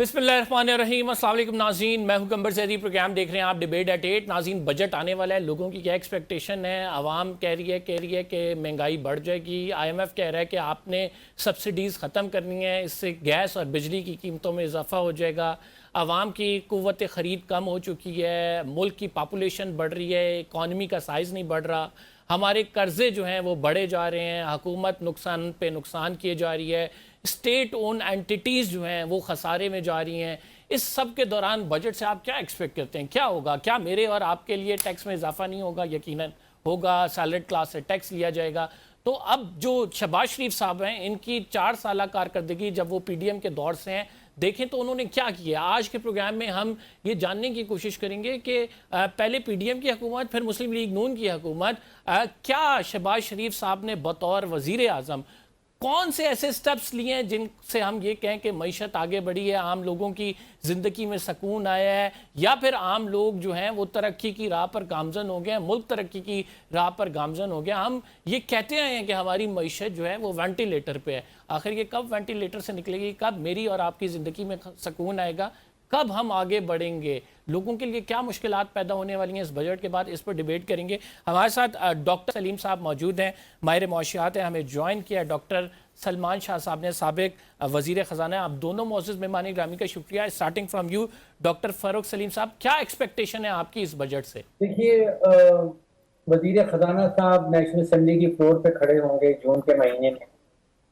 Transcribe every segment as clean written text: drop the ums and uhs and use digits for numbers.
بسم اللہ الرحمن الرحیم۔ السلام علیکم ناظرین، میں ہوں قمبر زیدی، پروگرام دیکھ رہے ہیں آپ ڈیبیٹ ایٹ 8۔ ناظرین، بجٹ آنے والا ہے، لوگوں کی کیا ایکسپیکٹیشن ہے؟ عوام کہہ رہی ہے کہ مہنگائی بڑھ جائے گی، آئی ایم ایف کہہ رہا ہے کہ آپ نے سبسڈیز ختم کرنی ہے، اس سے گیس اور بجلی کی قیمتوں میں اضافہ ہو جائے گا، عوام کی قوت خرید کم ہو چکی ہے، ملک کی پاپولیشن بڑھ رہی ہے، اکانومی کا سائز نہیں بڑھ رہا، ہمارے قرضے جو ہیں وہ بڑھے جا رہے ہیں، حکومت نقصان پہ نقصان کیے جا رہی ہے، اسٹیٹ اون اینٹیٹیز جو ہیں وہ خسارے میں جا رہی ہیں۔ اس سب کے دوران بجٹ سے آپ کیا ایکسپیکٹ کرتے ہیں؟ کیا ہوگا؟ کیا میرے اور آپ کے لیے ٹیکس میں اضافہ نہیں ہوگا؟ یقیناً ہوگا، سیلریڈ کلاس سے ٹیکس لیا جائے گا۔ تو اب جو شہباز شریف صاحب ہیں، ان کی 4 سالہ کارکردگی جب وہ پی ڈی ایم کے دور سے ہیں، دیکھیں تو انہوں نے کیا کیا۔ آج کے پروگرام میں ہم یہ جاننے کی کوشش کریں گے کہ پہلے پی ڈی ایم کی حکومت، پھر مسلم لیگ نون کی حکومت، کیا شہباز شریف صاحب نے بطور وزیر اعظم کون سے ایسے سٹیپس لیے ہیں جن سے ہم یہ کہیں کہ معیشت آگے بڑھی ہے، عام لوگوں کی زندگی میں سکون آیا ہے، یا پھر عام لوگ جو ہیں وہ ترقی کی راہ پر گامزن ہو گئے ہیں، ملک ترقی کی راہ پر گامزن ہو گیا۔ ہم یہ کہتے ہیں کہ ہماری معیشت جو ہے وہ وینٹیلیٹر پہ ہے، آخر یہ کب وینٹیلیٹر سے نکلے گی؟ کب میری اور آپ کی زندگی میں سکون آئے گا؟ کب ہم آگے بڑھیں گے؟ لوگوں کے لیے کیا مشکلات پیدا ہونے والی ہیں اس بجٹ کے بعد؟ اس پر ڈیبیٹ کریں گے۔ ہمارے ساتھ ڈاکٹر سلیم صاحب موجود ہیں، ماہر معاشیات ہیں، ہمیں جوائن کیا ڈاکٹر سلمان شاہ صاحب نے، سابق وزیر خزانہ۔ آپ دونوں معزز مہمان گرامی کا شکریہ۔ اسٹارٹنگ فرام یو ڈاکٹر فاروق سلیم صاحب، کیا ایکسپیکٹیشن ہے آپ کی اس بجٹ سے؟ دیکھیے، وزیر خزانہ صاحب نیشنل اسمبلی کی فلور پہ کھڑے ہوں گے جون کے مہینے میں،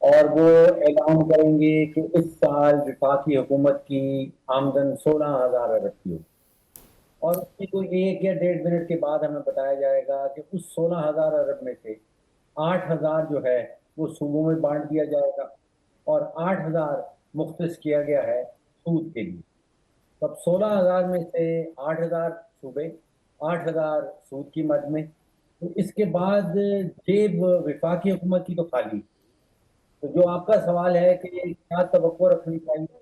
اور وہ اعلان کریں گے کہ اس سال وفاقی حکومت کی آمدن 16,000 ارب کی ہوگی، اور اس کی کوئی 1 یا 1.5 منٹ کے بعد ہمیں بتایا جائے گا کہ اس 16,000 ارب میں سے 8,000 جو ہے وہ صوبوں میں بانٹ دیا جائے گا، اور 8,000 مختص کیا گیا ہے سود کے لیے۔ اب 16,000 میں سے 8,000 صوبے، 8,000 سود کی مد میں، تو اس کے بعد جیب وفاقی حکومت کی تو خالی۔ تو جو آپ کا سوال ہے کہ کیا توقع رکھنی چاہیے،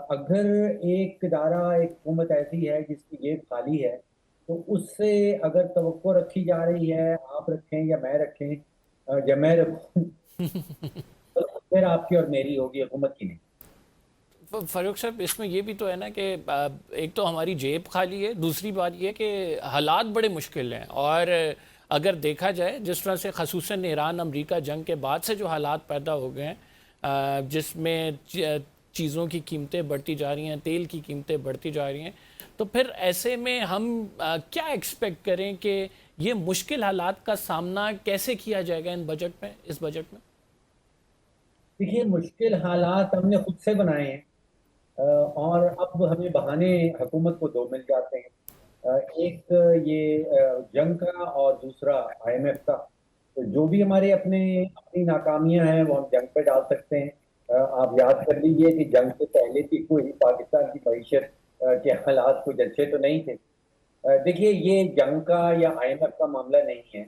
اگر ایک ادارہ، ایک حکومت ایسی ہے جس کی جیب خالی ہے، تو اس سے اگر توقع رکھی جا رہی ہے، آپ رکھیں یا میں رکھیں یا میں رکھوں، تو پھر آپ کی اور میری ہوگی، حکومت کی نہیں۔ فاروق صاحب، اس میں یہ بھی تو ہے نا کہ ایک تو ہماری جیب خالی ہے، دوسری بات یہ کہ حالات بڑے مشکل ہیں، اور اگر دیکھا جائے جس طرح سے خصوصاً ایران امریکہ جنگ کے بعد سے جو حالات پیدا ہو گئے ہیں، جس میں چیزوں کی قیمتیں بڑھتی جا رہی ہیں، تیل کی قیمتیں بڑھتی جا رہی ہیں، تو پھر ایسے میں ہم کیا ایکسپیکٹ کریں کہ یہ مشکل حالات کا سامنا کیسے کیا جائے گا اس بجٹ میں؟ دیکھیے، مشکل حالات ہم نے خود سے بنائے ہیں، اور اب ہمیں بہانے حکومت کو 2 مل جاتے ہیں، ایک یہ جنگ کا، اور دوسرا آئی ایم ایف کا۔ تو جو بھی ہمارے اپنی ناکامیاں ہیں وہ ہم جنگ پہ ڈال سکتے ہیں۔ آپ یاد کر لیجئے کہ جنگ سے پہلے بھی کوئی پاکستان کی معیشت کے حالات کچھ اچھے تو نہیں تھے۔ دیکھیے، یہ جنگ کا یا آئی ایم ایف کا معاملہ نہیں ہے۔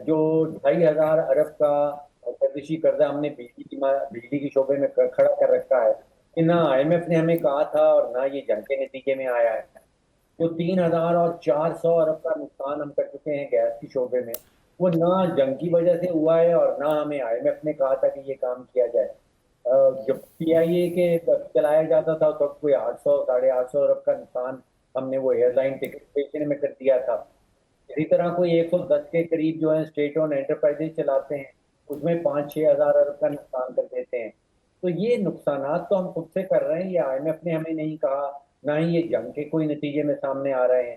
جو 2,500 ارب کا گردشی قرضہ ہم نے بجلی کی شعبے میں کھڑا کر رکھا ہے، کہ نہ آئی ایم ایف نے ہمیں کہا تھا اور نہ یہ جنگ کے نتیجے میں آیا ہے۔ جو 3,000 اور 400 ارب کا نقصان ہم کر چکے ہیں گیس کی شعبے میں، وہ نہ جنگ کی وجہ سے ہوا ہے اور نہ ہمیں آئی ایم ایف نے کہا تھا کہ یہ کام کیا جائے۔ جب پی آئی اے کے چلایا جاتا تھا تو کوئی 800 850 ارب کا نقصان ہم نے وہ ایئر لائن ٹکٹ بیچنے میں کر دیا تھا۔ اسی طرح کوئی 110 کے قریب جو ہے اسٹیٹ اون انٹرپرائزز چلاتے ہیں، اس میں 5-6 ہزار ارب کا نقصان کر دیتے ہیں۔ تو یہ نقصانات تو ہم خود سے کر رہے ہیں، یہ آئی ایم ایف نے ہمیں نہیں کہا، نہ ہی یہ جنگ کے کوئی نتیجے میں سامنے آ رہے ہیں۔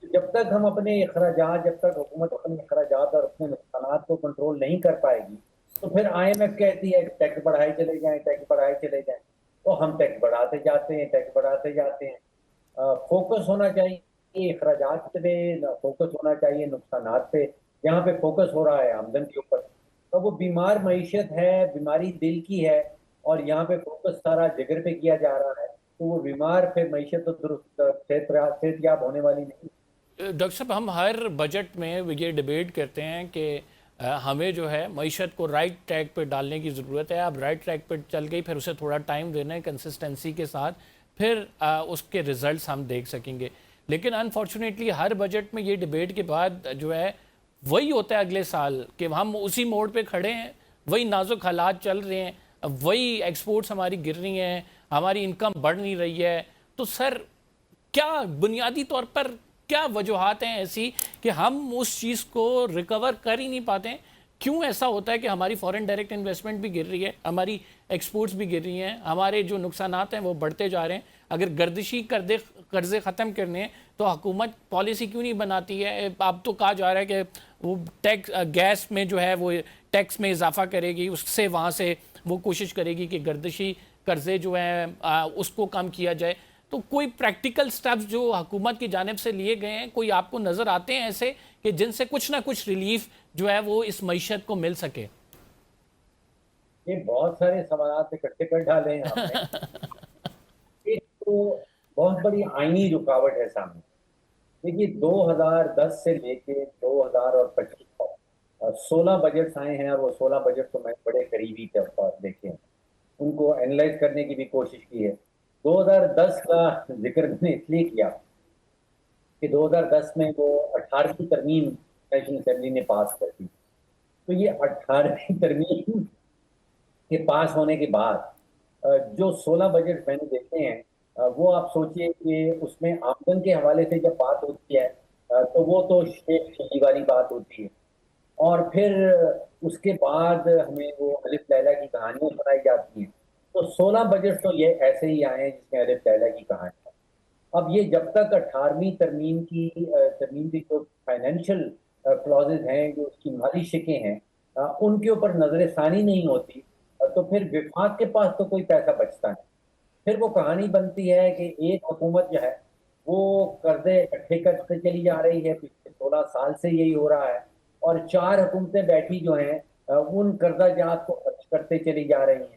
جب تک ہم اپنے اخراجات، جب تک حکومت اپنے اخراجات اور اپنے نقصانات کو کنٹرول نہیں کر پائے گی، تو پھر آئی ایم ایف کہتی ہے کہ ٹیکس بڑھائے چلے جائیں، ٹیکس بڑھائے چلے جائیں، تو ہم ٹیکس بڑھاتے جاتے ہیں، ٹیکس بڑھاتے جاتے ہیں۔ فوکس ہونا چاہیے اخراجات پہ، فوکس ہونا چاہیے نقصانات پہ۔ یہاں پہ فوکس ہو رہا ہے آمدن کے اوپر، تو وہ بیمار معیشت ہے، بیماری دل کی ہے، اور یہاں پہ فوکس سارا جگر پہ کیا جا رہا ہے، تو وہ بیمار پھر معیشت تو درست صحت یاب ہونے والی نہیں۔ ڈاکٹر صاحب، ہم ہر بجٹ میں یہ ڈیبیٹ کرتے ہیں کہ ہمیں جو ہے معیشت کو رائٹ ٹریک پہ ڈالنے کی ضرورت ہے۔ اب رائٹ ٹریک پہ چل گئی، پھر اسے تھوڑا ٹائم دینا ہے کنسسٹنسی کے ساتھ، پھر اس کے ریزلٹس ہم دیکھ سکیں گے۔ لیکن انفارچونیٹلی ہر بجٹ میں یہ ڈیبیٹ کے بعد جو ہے وہی ہوتا ہے اگلے سال کہ ہم اسی موڑ پہ کھڑے ہیں، وہی نازک حالات چل رہے ہیں، وہی ایکسپورٹس ہماری گر رہی ہیں، ہماری انکم بڑھ نہیں رہی ہے. تو سر کیا بنیادی طور پر کیا وجوہات ہیں ایسی کہ ہم اس چیز کو ریکور کر ہی نہیں پاتے ہیں؟ کیوں ایسا ہوتا ہے کہ ہماری فورن ڈائریکٹ انویسٹمنٹ بھی گر رہی ہے, ہماری ایکسپورٹس بھی گر رہی ہیں, ہمارے جو نقصانات ہیں وہ بڑھتے جا رہے ہیں؟ اگر گردشی قرضے ختم کرنے ہیں تو حکومت پالیسی کیوں نہیں بناتی ہے؟ اب تو کہا جا رہا ہے کہ وہ ٹیکس گیس میں جو ہے وہ ٹیکس میں اضافہ کرے گی, اس سے وہاں سے وہ کوشش کرے گی کہ گردشی قرضے جو ہیں اس کو کم کیا جائے. تو کوئی پریکٹیکل سٹیپس جو حکومت کی جانب سے لیے گئے ہیں کوئی آپ کو نظر آتے ہیں ایسے کہ جن سے کچھ نہ کچھ ریلیف جو ہے وہ اس معیشت کو مل سکے؟ یہ بہت سارے سوالات اکٹھے کر ڈالے ہیں آپ نے. ایک تو بہت بڑی آئینی رکاوٹ ہے سامنے. دیکھیے 2010 سے لے کے 2025 تک 16 بجٹس آئے ہیں, اور وہ 16 بجٹ تو میں بڑے قریبی طور پر دیکھے ہیں, ان کو اینالائز کرنے کی بھی کوشش کی ہے. 2010 کا ذکر میں نے اس لیے کیا کہ 2010 میں وہ 18ویں ترمیم نیشنل اسمبلی نے پاس کر دی. تو یہ 18ویں ترمیم کے پاس ہونے کے بعد جو 16 بجٹ میں نے دیکھے ہیں, وہ آپ سوچئے کہ اس میں آمدن کے حوالے سے جب بات ہوتی ہے تو وہ تو شیخ شہی والی بات ہوتی ہے, اور پھر اس کے بعد ہمیں وہ الف لیلہ کی کہانیاں سنائی جاتی ہیں. تو 16 بجٹ تو یہ ایسے ہی آئے ہیں جس میں الف لیلہ کی کہانی ہے. اب یہ جب تک 18ویں ترمیم کی جو فائنینشیل کلازز ہیں, جو اس کی مالی شقیں ہیں, ان کے اوپر نظر ثانی نہیں ہوتی, تو پھر وفاق کے پاس تو کوئی پیسہ بچتا نہیں. پھر وہ کہانی بنتی ہے کہ ایک حکومت جو ہے وہ قرضے اکٹھے کرتے چلی جا رہی ہے, پچھلے 16 سال سے یہی ہو رہا ہے, اور 4 حکومتیں بیٹھی جو ہیں ان قرضہ جات کو خرچ کرتے چلی جا رہی ہیں.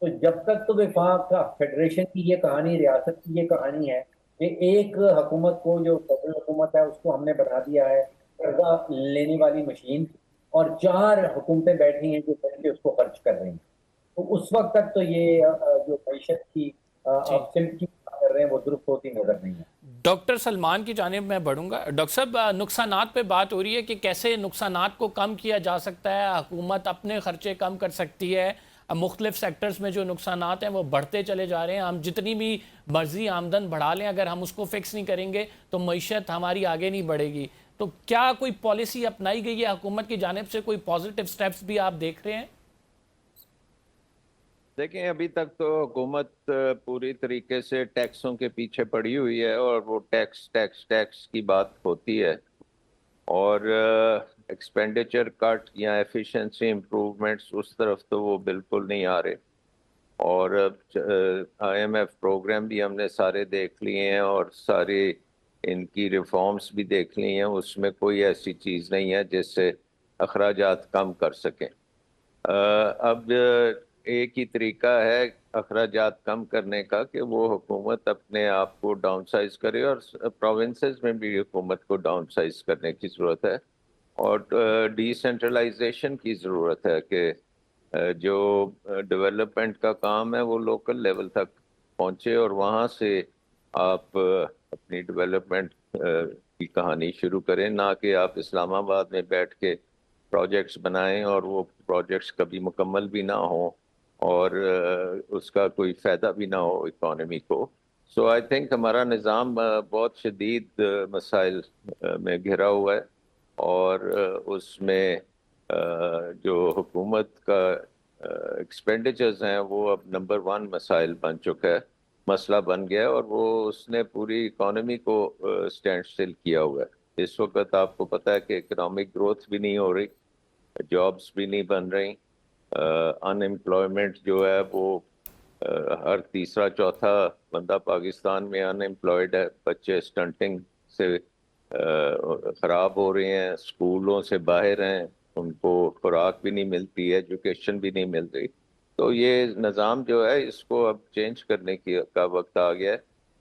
تو جب تک تو وفاق کا فیڈریشن کی یہ کہانی, ریاست کی یہ کہانی ہے کہ ایک حکومت کو, جو فیڈرل حکومت ہے, اس کو ہم نے بنا دیا ہے قرضہ لینے والی مشین, اور 4 حکومتیں بیٹھی ہیں جو بیٹھ کے اس کو خرچ کر رہی ہیں. تو اس وقت تک تو یہ جو معیشت کی آپ سمت کی بات کر رہے ہیں وہ درست ہوتی نظر نہیں ہے. ڈاکٹر سلمان کی جانب میں بڑھوں گا. ڈاکٹر صاحب, نقصانات پہ بات ہو رہی ہے کہ کیسے نقصانات کو کم کیا جا سکتا ہے, حکومت اپنے خرچے کم کر سکتی ہے. مختلف سیکٹرز میں جو نقصانات ہیں وہ بڑھتے چلے جا رہے ہیں. ہم جتنی بھی مرضی آمدن بڑھا لیں, اگر ہم اس کو فکس نہیں کریں گے تو معیشت ہماری آگے نہیں بڑھے گی. تو کیا کوئی پالیسی اپنائی گئی ہے حکومت کی جانب سے, کوئی پازیٹیو سٹیپس بھی آپ دیکھ رہے ہیں؟ دیکھیں, ابھی تک تو حکومت پوری طریقے سے ٹیکسوں کے پیچھے پڑی ہوئی ہے, اور وہ ٹیکس کی بات ہوتی ہے, اور ایکسپینڈیچر کٹ یا ایفیشنسی امپروومنٹس اس طرف تو وہ بالکل نہیں آ رہے. اور IMF پروگرام بھی ہم نے سارے دیکھ لیے ہیں, اور سارے ان کی ریفارمز بھی دیکھ لی ہیں, اس میں کوئی ایسی چیز نہیں ہے جس سے اخراجات کم کر سکیں. اب ایک ہی طریقہ ہے اخراجات کم کرنے کا کہ وہ حکومت اپنے آپ کو ڈاؤن سائز کرے, اور پروونسز میں بھی حکومت کو ڈاؤن سائز کرنے کی ضرورت ہے, اور ڈی سینٹرلائزیشن کی ضرورت ہے کہ جو ڈیولپمنٹ کا کام ہے وہ لوکل لیول تک پہنچے, اور وہاں سے آپ اپنی ڈیولپمنٹ کی کہانی شروع کریں, نہ کہ آپ اسلام آباد میں بیٹھ کے پروجیکٹس بنائیں اور وہ پروجیکٹس کبھی مکمل بھی نہ ہوں اور اس کا کوئی فائدہ بھی نہ ہو اکانومی کو. سو آئی تھنک ہمارا نظام بہت شدید مسائل میں گھرا ہوا ہے, اور اس میں جو حکومت کا ایکسپینڈیچرز ہیں وہ اب نمبر 1 مسائل بن چکا ہے, مسئلہ بن گیا ہے, اور وہ اس نے پوری اکانومی کو سٹینڈ سٹل کیا ہوا ہے. اس وقت آپ کو پتہ ہے کہ اکنامک گروتھ بھی نہیں ہو رہی, جابس بھی نہیں بن رہی, ان امپلائمنٹ جو ہے وہ ہر تیسرا چوتھا بندہ پاکستان میں ان امپلائڈ ہے, بچے اسٹنٹنگ سے خراب ہو رہے ہیں, اسکولوں سے باہر ہیں, ان کو خوراک بھی نہیں ملتی, ایجوکیشن بھی نہیں مل رہی. تو یہ نظام جو ہے اس کو اب چینج کرنے کا وقت آ گیا ہے,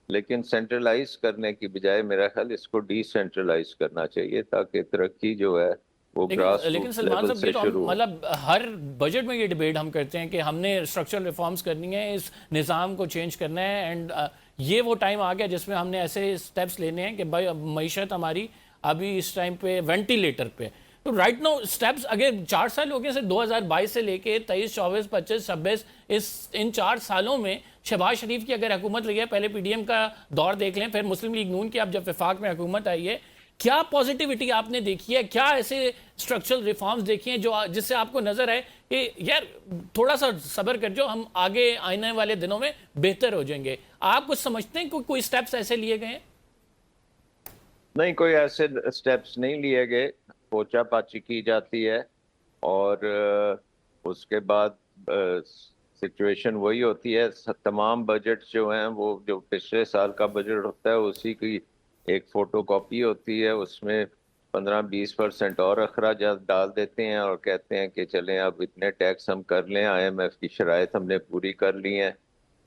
لیکن سینٹرلائز کرنے کی بجائے میرا خیال اس کو ڈی سینٹرلائز کرنا چاہیے, تاکہ ترقی جو ہے وہ گراس لیکن روٹ سلمان لیول صاحب, سے یہ تو شروع. مطلب ہر بجٹ میں یہ ڈیبیٹ ہم کرتے ہیں کہ ہم نے اسٹرکچرل ریفارمز کرنی ہے, اس نظام کو چینج کرنا ہے, اینڈ یہ وہ ٹائم آ گیا جس میں ہم نے ایسے سٹیپس لینے ہیں کہ بھائی معیشت ہماری ابھی اس ٹائم پہ وینٹیلیٹر پہ. تو رائٹ نو سٹیپس اگر 4 سال ہو گئے سے 2022 سے لے کے 23, 24, 25, 26 ان 4 سالوں میں شہباز شریف کی اگر حکومت رہی ہے, پہلے پی ڈی ایم کا دور دیکھ لیں, پھر مسلم لیگ نون کی اب جب وفاق میں حکومت آئی ہے, کیا پازیٹیوٹی آپ نے دیکھی ہے, کیا ایسے اسٹرکچرل ریفارمز دیکھی ہیں جس سے آپ کو نظر ہے کہ یار تھوڑا سا صبر کر جو, ہم آگے آنے والے دنوں میں بہتر ہو جائیں گے؟ آپ کچھ سمجھتے ہیں کہ کوئی سٹیپس ایسے لیے گئے ہیں؟ نہیں, کوئی ایسے سٹیپس نہیں لیے گئے. پوچا پاچی کی جاتی ہے اور اس کے بعد سچویشن وہی ہوتی ہے. تمام بجٹ جو ہیں وہ جو پچھلے سال کا بجٹ ہوتا ہے اسی کی ایک فوٹو کاپی ہوتی ہے. اس میں 15-20% اور اخراجات ڈال دیتے ہیں اور کہتے ہیں کہ چلیں اب اتنے ٹیکس ہم کر لیں, IMF کی شرائط ہم نے پوری کر لی ہیں,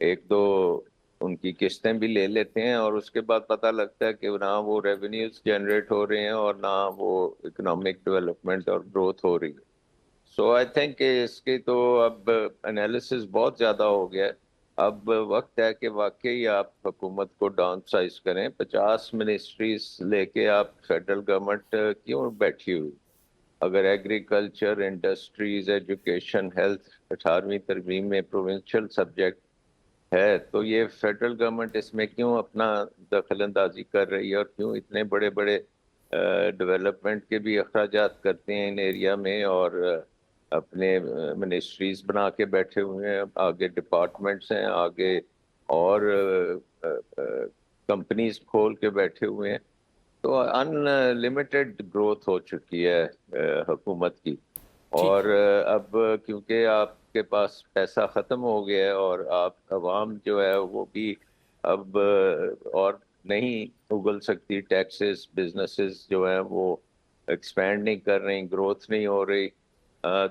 ایک دو ان کی قسطیں بھی لے لیتے ہیں, اور اس کے بعد پتہ لگتا ہے کہ نہ وہ ریونیوز جنریٹ ہو رہے ہیں اور نہ وہ اکنامک ڈیولپمنٹ اور گروتھ ہو رہی ہے. سو آئی تھنک کہ اس کی تو اب انالیسس بہت زیادہ ہو گیا ہے. اب وقت ہے کہ واقعی آپ حکومت کو ڈاؤن سائز کریں. 50 منسٹریز لے کے آپ فیڈرل گورنمنٹ کیوں بیٹھی ہوئی؟ اگر ایگریکلچر, انڈسٹریز, ایجوکیشن, ہیلتھ 18ویں ترمیم میں پروونشل سبجیکٹ ہے, تو یہ فیڈرل گورنمنٹ اس میں کیوں اپنا دخل اندازی کر رہی ہے, اور کیوں اتنے بڑے بڑے ڈیولپمنٹ کے بھی اخراجات کرتے ہیں ان ایریا میں, اور اپنے منسٹریز بنا کے بیٹھے ہوئے ہیں, آگے ڈپارٹمنٹس ہیں, آگے اور کمپنیز کھول کے بیٹھے ہوئے ہیں. تو ان لمیٹڈ گروتھ ہو چکی ہے حکومت کی. اور اب کیونکہ آپ کے پاس پیسہ ختم ہو گیا ہے اور آپ عوام جو ہے وہ بھی اب اور نہیں اگل سکتی, ٹیکسز, بزنسز جو ہیں وہ ایکسپینڈ نہیں کر رہی, گروتھ نہیں ہو رہی,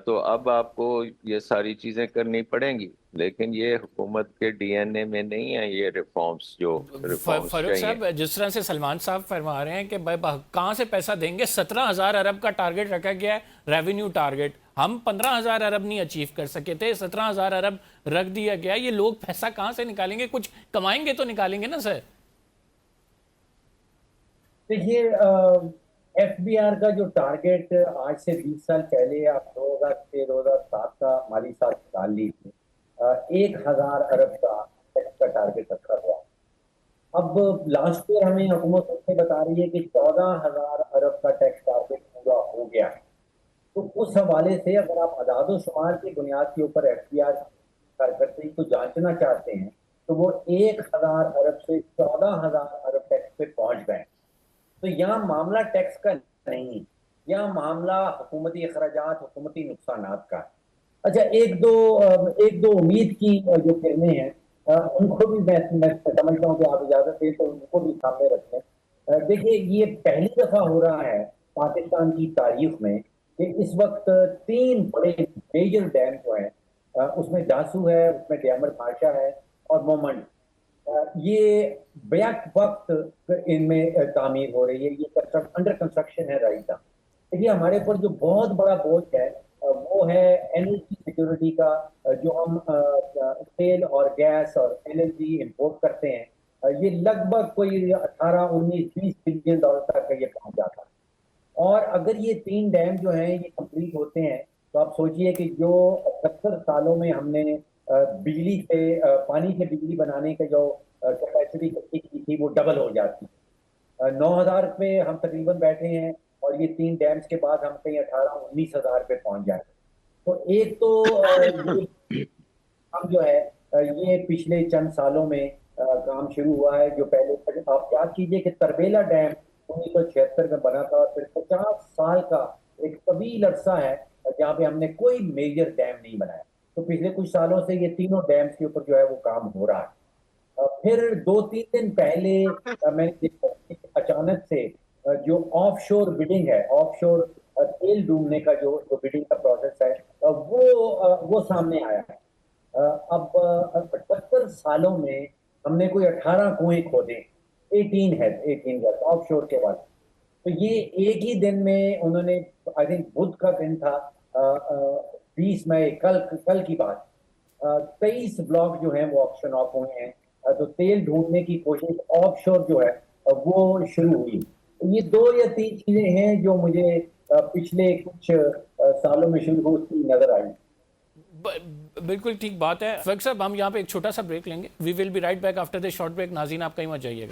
تو اب آپ کو یہ ساری چیزیں کرنی پڑیں گی. لیکن یہ حکومت کے ڈی این اے میں نہیں ہے یہ ریفارمز جو ریفارمز فاروق چاہیے. صاحب, جس طرح سے سلمان صاحب فرما رہے ہیں کہ کہاں سے پیسہ دیں گے, 17,000 ارب کا ٹارگٹ رکھا گیا ہے ریونیو ٹارگٹ, ہم 15,000 ارب نہیں اچیو کر سکے تھے, 17,000 ارب رکھ دیا گیا. یہ لوگ پیسہ کہاں سے نکالیں گے؟ کچھ کمائیں گے تو نکالیں گے نا سر. دیکھیے, ایف بی آر کا جو ٹارگٹ آج سے 20 سال پہلے آپ 2006-2007 کا مالی سال نکال لیجیے, 1,000 ارب کا ٹیکس کا ٹارگٹ رکھا گیا. اب لاسٹ ایئر ہمیں حکومت سے بتا رہی ہے کہ 14,000 ارب کا ٹیکس ٹارگٹ پورا ہو گیا ہے. تو اس حوالے سے اگر آپ اعداد و شمار کی بنیاد کے اوپر ایف بی آر کارکردگی کو جانچنا چاہتے ہیں تو وہ 1,000 ارب سے 14,000 ارب ٹیکس پہ پہنچ گئے. تو یہاں معاملہ ٹیکس کا نہیں, یہاں معاملہ حکومتی اخراجات, حکومتی نقصانات کا. اچھا, ایک دو امید کی جو کرنیں ہیں ان کو بھی میں سمجھتا ہوں کہ آپ اجازت دیں تو ان کو بھی سامنے رکھیں. دیکھیے, یہ پہلی دفعہ ہو رہا ہے پاکستان کی تاریخ میں کہ اس وقت 3 بڑے میجر ڈیم جو ہیں, اس میں جاسو ہے, اس میں ڈیمر بھاشا ہے اور مومنڈ, یہ بیک وقت ان میں تعمیر ہو رہی ہے, یہ انڈر کنسٹرکشن ہے رائٹ ناؤ. دیکھیے, ہمارے اوپر جو بہت بڑا بوجھ ہے وہ ہے انرجی سیکورٹی کا. جو ہم تیل اور گیس اور LNG امپورٹ کرتے ہیں, یہ لگ بھگ کوئی 18-19-20 بلین ڈالر تک یہ پہنچ جاتا ہے. اور اگر یہ 3 ڈیم جو ہیں یہ کمپلیٹ ہوتے ہیں تو آپ سوچئے کہ جو 70 سالوں میں ہم نے بجلی سے پانی سے بجلی بنانے کا جو کیپیسٹی کی تھی وہ ڈبل ہو جاتی. 9,000 پہ ہم تقریباً بیٹھے ہیں اور یہ 3 ڈیمز کے بعد ہم کہیں 18-19,000 پہ پہنچ جائیں. تو ایک تو ہم جو ہے یہ پچھلے چند سالوں میں کام شروع ہوا ہے. جو پہلے آپ یاد کیجئے کہ تربیلا ڈیم 1976 میں بنا تھا, پھر 50 سال کا ایک طویل عرصہ ہے جہاں پہ ہم نے کوئی میجر ڈیم نہیں بنایا. تو پچھلے کچھ سالوں سے یہ تینوں ڈیمز کے اوپر جو ہے وہ کام ہو رہا ہے. پھر 2-3 دن پہلے میں نے دیکھا اچانک سے جو آف شور بڈنگ ہے, آف شور تیل ڈوبنے کا جو بڈنگ کا پروسیس ہے وہ سامنے آیا ہے. اب 78 سالوں میں ہم نے کوئی 18 کنویں کھودے, 18 آف شور کے بعد. تو یہ ایک ہی دن میں انہوں نے, آئی تھنک بدھ کا دن تھا, 20 مئی, کل کی بات, 23 بلاک جو ہیں وہ آپشن آف ہوئے ہیں. تو تیل ڈھونڈنے کی کوشش آف شور جو ہے وہ شروع ہوئی. یہ 2 یا 3 چیزیں ہیں جو مجھے پچھلے کچھ سالوں میں شروع ہوتی نظر آئی. بالکل ٹھیک بات ہے. فیق صاحب ہم یہاں پہ ایک چھوٹا سا بریک لیں گے. We will be right back after this short break. ناظرین آپ کہیں مت جائیے گا.